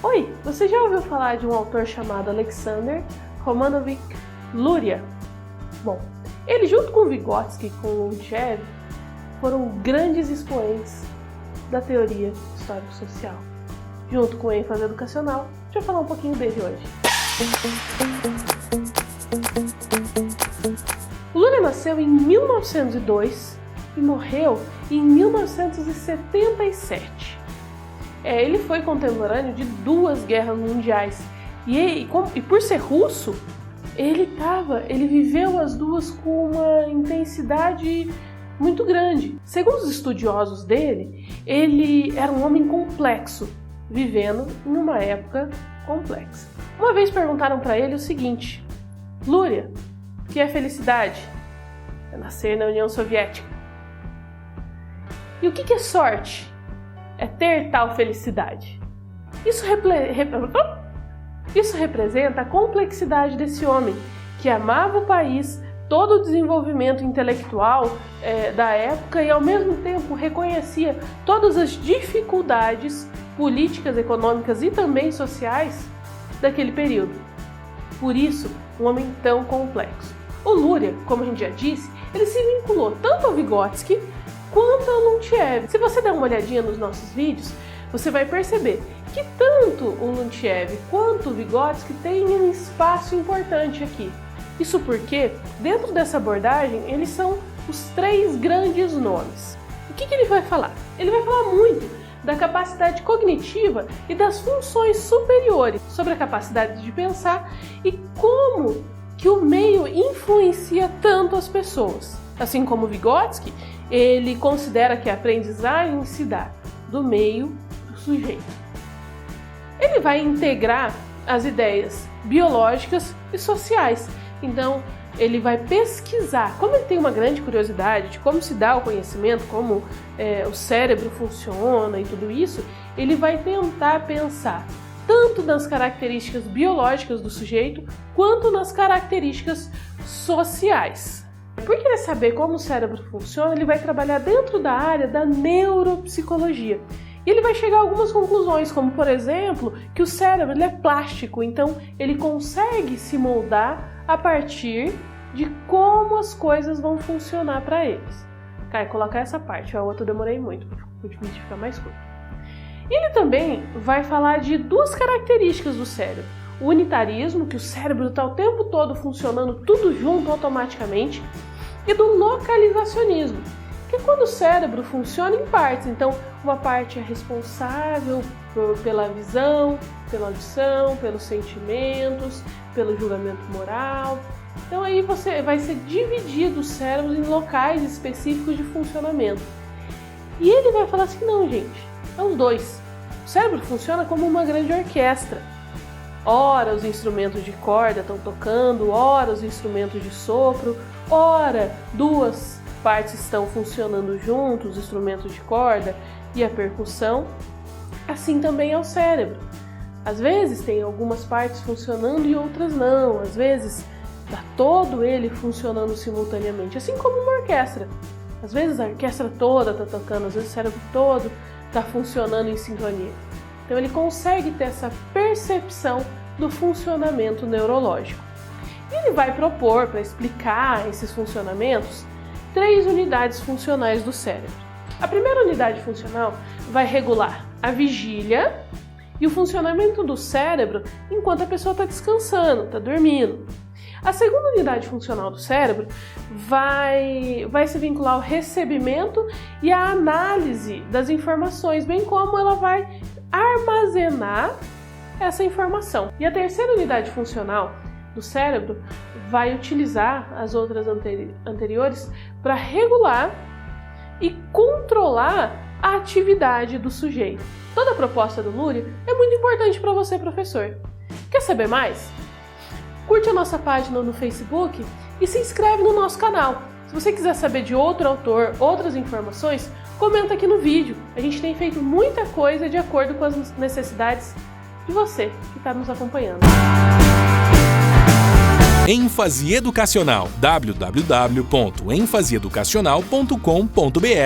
Oi, você já ouviu falar de um autor chamado Alexander Romanovich Luria? Bom, ele junto com Vygotsky e com Luntchev foram grandes expoentes da teoria histórico-social. Junto com ênfase educacional, a gente vai falar um pouquinho dele hoje. Luria nasceu em 1902 e morreu em 1977. Ele foi contemporâneo de 2 guerras mundiais e por ser russo, ele viveu as duas com uma intensidade muito grande. Segundo os estudiosos dele, ele era um homem complexo, vivendo em uma época complexa. Uma vez perguntaram para ele o seguinte: Luria, o que é felicidade? É nascer na União Soviética. E o que é sorte? É ter tal felicidade. Isso representa a complexidade desse homem, que amava o país, todo o desenvolvimento intelectual da época e ao mesmo tempo reconhecia todas as dificuldades políticas, econômicas e também sociais daquele período. Por isso, um homem tão complexo. O Luria, como a gente já disse, ele se vinculou tanto ao Vygotsky quanto ao Luntchev. Se você der uma olhadinha nos nossos vídeos, você vai perceber que tanto o Luntchev quanto o Vygotsky têm um espaço importante aqui. Isso porque, dentro dessa abordagem, eles são os 3 grandes nomes. O que ele vai falar? Ele vai falar muito da capacidade cognitiva e das funções superiores, sobre a capacidade de pensar e como que o meio influencia tanto as pessoas. Assim como Vygotsky, ele considera que a aprendizagem se dá do meio do sujeito. Ele vai integrar as ideias biológicas e sociais. Então, ele vai pesquisar, como ele tem uma grande curiosidade de como se dá o conhecimento, como o cérebro funciona e tudo isso, ele vai tentar pensar tanto nas características biológicas do sujeito, quanto nas características sociais. Por querer saber como o cérebro funciona, ele vai trabalhar dentro da área da neuropsicologia. E ele vai chegar a algumas conclusões, como por exemplo, que o cérebro ele é plástico, então ele consegue se moldar a partir de como as coisas vão funcionar para eles. Caio, colocar essa parte, a outra eu demorei muito, para ficar mais curto. E ele também vai falar de 2 características do cérebro. O unitarismo, que o cérebro está o tempo todo funcionando tudo junto automaticamente, e do localizacionismo, que é quando o cérebro funciona em partes. Então, uma parte é responsável pela visão, pela audição, pelos sentimentos, pelo julgamento moral. Então, aí vai ser dividido o cérebro em locais específicos de funcionamento. E ele vai falar assim, não, gente, é os 2. O cérebro funciona como uma grande orquestra. Ora os instrumentos de corda estão tocando, ora os instrumentos de sopro, ora 2 partes estão funcionando juntos, os instrumentos de corda e a percussão. Assim também é o cérebro. Às vezes tem algumas partes funcionando e outras não. Às vezes está todo ele funcionando simultaneamente, assim como uma orquestra. Às vezes a orquestra toda está tocando, às vezes o cérebro todo está funcionando em sintonia. Então ele consegue ter essa percepção do funcionamento neurológico. E ele vai propor, para explicar esses funcionamentos, 3 unidades funcionais do cérebro. A primeira unidade funcional vai regular a vigília e o funcionamento do cérebro enquanto a pessoa está descansando, está dormindo. A segunda unidade funcional do cérebro vai se vincular ao recebimento e à análise das informações, bem como ela vai armazenar essa informação. E a terceira unidade funcional do cérebro vai utilizar as outras anteriores para regular e controlar a atividade do sujeito. Toda a proposta do Luria é muito importante para você, professor. Quer saber mais? Curte a nossa página no Facebook e se inscreve no nosso canal. Se você quiser saber de outro autor, outras informações, comenta aqui no vídeo. A gente tem feito muita coisa de acordo com as necessidades de você que está nos acompanhando. ênfase educacional, www.enfaseeducacional.com.br